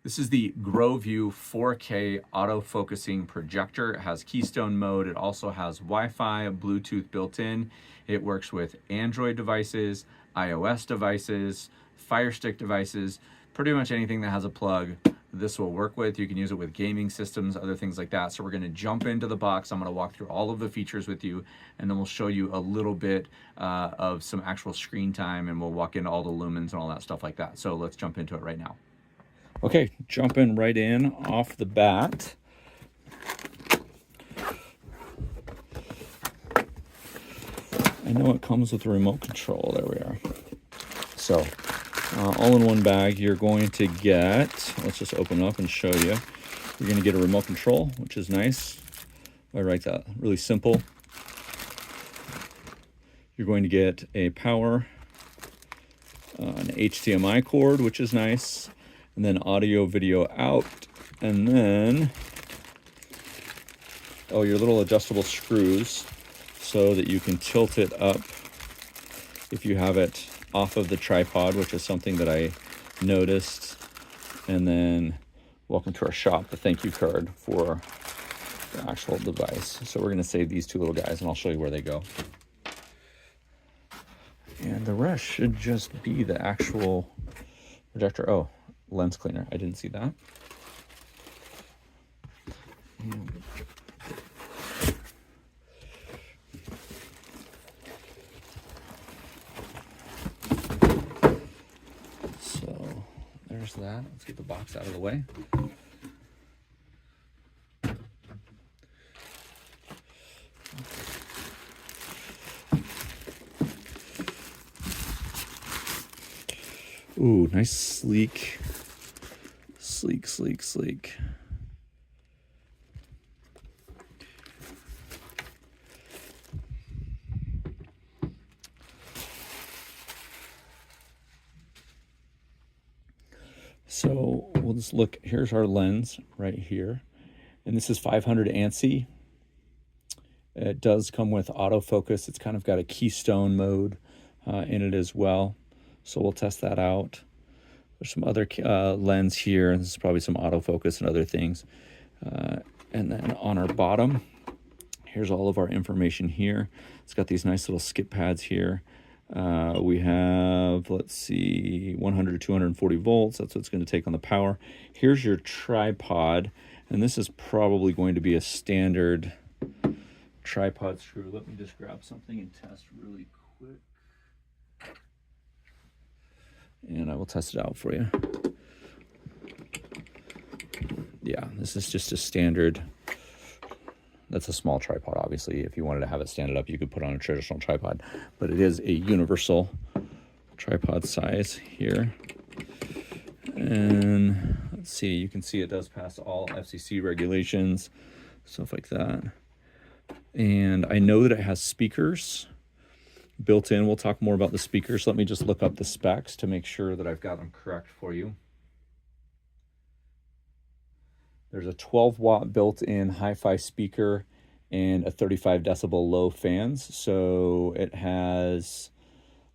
This is the Groview 4K auto-focusing projector. It has Keystone mode. It also has Wi-Fi, Bluetooth built in. It works with Android devices, iOS devices, Fire Stick devices, pretty much anything that has a plug. This will work with. You can use it with gaming systems, other things like that. So we're gonna jump into the box. I'm gonna walk through all of the features with you, and then we'll show you a little bit of some actual screen time, and we'll walk into all the lumens and all that stuff like that. So let's jump into it right now. Okay, jumping right in off the bat. I know it comes with a remote control. There we are. So, all in one bag, you're going to get, let's just open it up and show you. You're going to get a remote control, which is nice. I write that really simple. You're going to get a power, an HDMI cord, which is nice. And then audio, video out, and then, your little adjustable screws so that you can tilt it up if you have it off of the tripod, which is something that I noticed. And then, welcome to our shop, the thank you card for the actual device. So we're gonna save these two little guys, and I'll show you where they go. And the rest should just be the actual projector. Oh, lens cleaner, I didn't see that. So there's that. Let's get the box out of the way. Ooh, nice sleek. Sleek. So we'll just look, here's our lens right here. And this is 500 ANSI. It does come with autofocus. It's kind of got a Keystone mode in it as well. So we'll test that out. There's some other lens here, and this is probably some autofocus and other things. And then on our bottom, here's all of our information here. It's got these nice little skip pads here. We have, let's see, 100 to 240 volts. That's what's going to take on the power. Here's your tripod, and this is probably going to be a standard tripod screw. Let me just grab something and test really quick. And I will test it out for you. Yeah, this is just a standard. That's a small tripod, obviously. If you wanted to have it stand up, you could put on a traditional tripod. But it is a universal tripod size here. And let's see, you can see it does pass all FCC regulations, stuff like that. And I know that it has speakers built in. We'll talk more about the speakers. Let me just look up the specs to make sure that I've got them correct for you. There's a 12-watt built-in hi-fi speaker and a 35 decibel low fans. So it has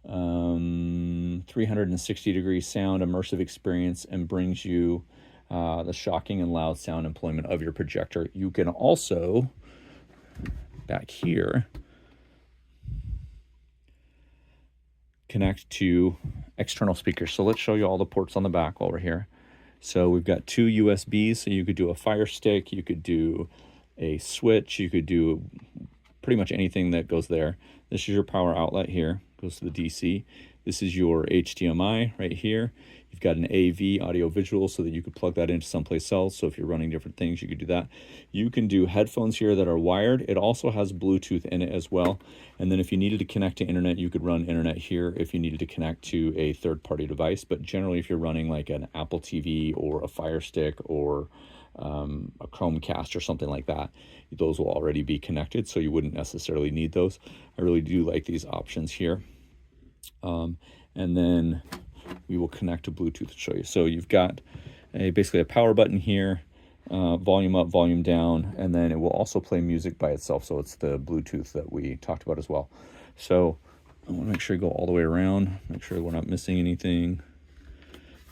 360-degree sound immersive experience and brings you the shocking and loud sound employment of your projector. You can also, back here, connect to external speakers. So let's show you all the ports on the back while we're here. So we've got two USBs, so you could do a Fire Stick, you could do a switch, you could do pretty much anything that goes there. This is your power outlet here, goes to the DC. This is your HDMI right here. You've got an AV, audio visual, so that you could plug that into someplace else. So if you're running different things, you could do that. You can do headphones here that are wired. It also has Bluetooth in it as well. And then if you needed to connect to internet, you could run internet here if you needed to connect to a third-party device. But generally, if you're running like an Apple TV or a Fire Stick or a Chromecast or something like that, those will already be connected, so you wouldn't necessarily need those. I really do like these options here. And then we will connect to Bluetooth to show you. So you've got basically a power button here, volume up, volume down, and then it will also play music by itself. So it's the Bluetooth that we talked about as well. So I want to make sure you go all the way around, make sure we're not missing anything.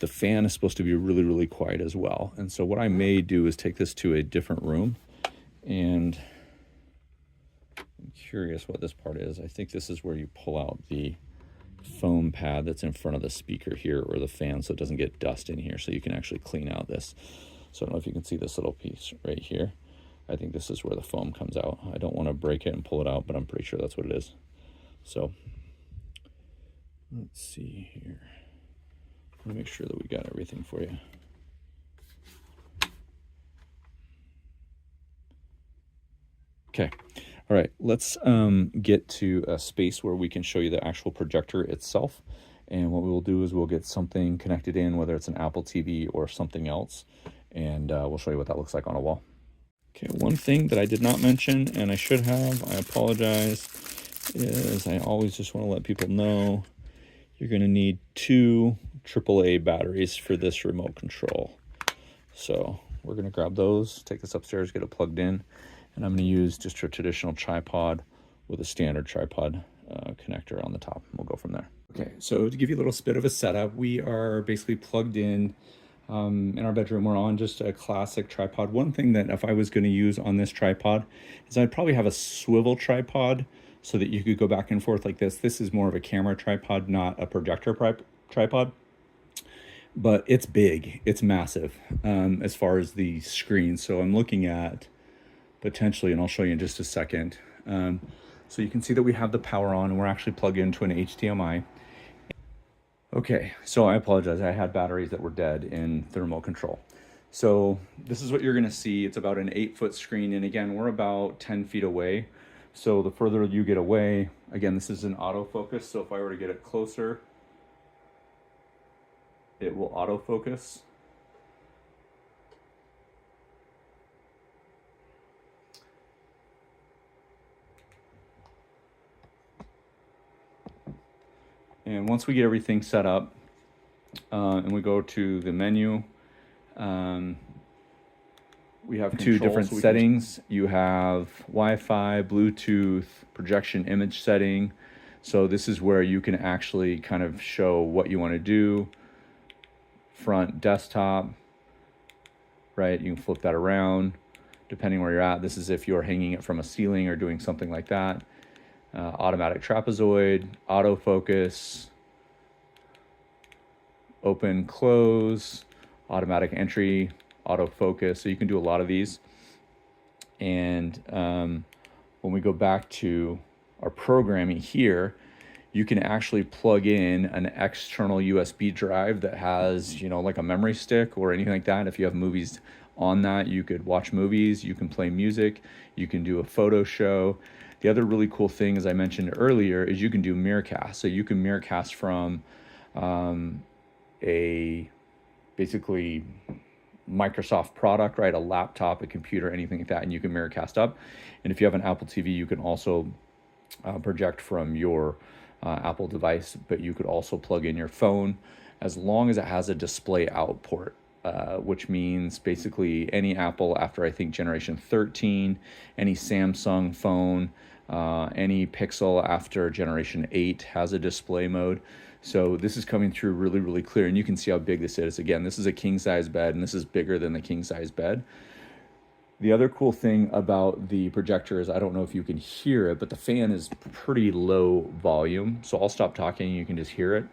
the fan is supposed to be really, really quiet as well. And so what I may do is take this to a different room, and I'm curious what this part is. I think this is where you pull out the foam pad that's in front of the speaker here, or the fan, so it doesn't get dust in here, so you can actually clean out this. So I don't know if you can see this little piece right here. I think this is where the foam comes out. I don't want to break it and pull it out, but I'm pretty sure that's what it is. So let's see here. Let me make sure that we got everything for you. Okay. All right, let's get to a space where we can show you the actual projector itself. And what we will do is we'll get something connected in, whether it's an Apple TV or something else, and we'll show you what that looks like on a wall. Okay, one thing that I did not mention, and I should have, I apologize, is I always just want to let people know you're going to need 2 AAA batteries for this remote control. So we're going to grab those, take this upstairs, get it plugged in, and I'm going to use just a traditional tripod with a standard tripod connector on the top. We'll go from there. Okay, so to give you a little bit of a setup, we are basically plugged in our bedroom. We're on just a classic tripod. One thing that if I was going to use on this tripod is I'd probably have a swivel tripod so that you could go back and forth like this. This is more of a camera tripod, not a projector tripod. But it's big, it's massive as far as the screen. So I'm looking at potentially, and I'll show you in just a second. So you can see that we have the power on, and we're actually plugged into an HDMI. Okay, so I apologize. I had batteries that were dead in the remote control. So this is what you're gonna see. It's about an 8-foot screen. And again, we're about 10 feet away. So the further you get away, again, this is an autofocus. So if I were to get it closer, it will autofocus. And once we get everything set up and we go to the menu, we have 2 different settings. You have Wi-Fi, Bluetooth, projection image setting. So this is where you can actually kind of show what you want to do. Front desktop, right? You can flip that around depending where you're at. This is if you're hanging it from a ceiling or doing something like that. Automatic trapezoid, autofocus, open, close, automatic entry, autofocus. So you can do a lot of these. And when we go back to our programming here, you can actually plug in an external USB drive that has, you know, like a memory stick or anything like that. If you have movies on that, you could watch movies, you can play music, you can do a photo show. The other really cool thing, as I mentioned earlier, is you can do mirrorcast. So you can mirrorcast from a basically Microsoft product, right? A laptop, a computer, anything like that, and you can mirrorcast up. And if you have an Apple TV, you can also project from your Apple device, but you could also plug in your phone as long as it has a display out port. Which means basically any Apple after I think generation 13, any Samsung phone, any Pixel after generation 8 has a display mode. So this is coming through really, really clear, and you can see how big this is. Again, this is a king size bed, and this is bigger than the king size bed. The other cool thing about the projector is, I don't know if you can hear it, but the fan is pretty low volume. So I'll stop talking, you can just hear it.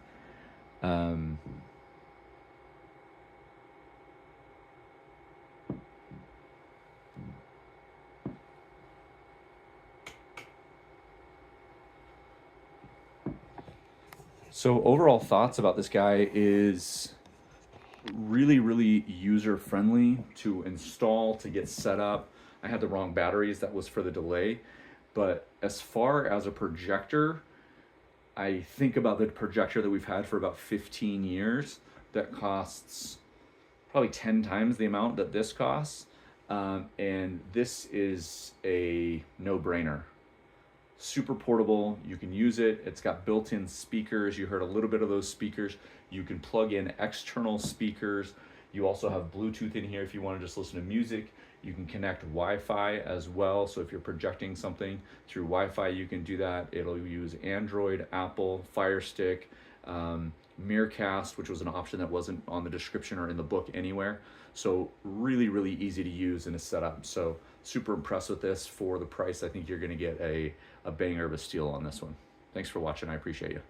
So overall thoughts about this guy is really, really user-friendly to install, to get set up. I had the wrong batteries, that was for the delay. But as far as a projector, I think about the projector that we've had for about 15 years that costs probably 10 times the amount that this costs. And this is a no-brainer. Super portable, you can use it. It's got built-in speakers. You heard a little bit of those speakers. You can plug in external speakers. You also have Bluetooth in here if you want to just listen to music. You can connect Wi-Fi as well. So if you're projecting something through Wi-Fi, you can do that. It'll use Android, Apple, Fire Stick, mirror cast, which was an option that wasn't on the description or in the book anywhere. So really, really easy to use and to set up. So super impressed with this. For the price, I think you're gonna get a banger of a steal on this one. Thanks for watching, I appreciate you.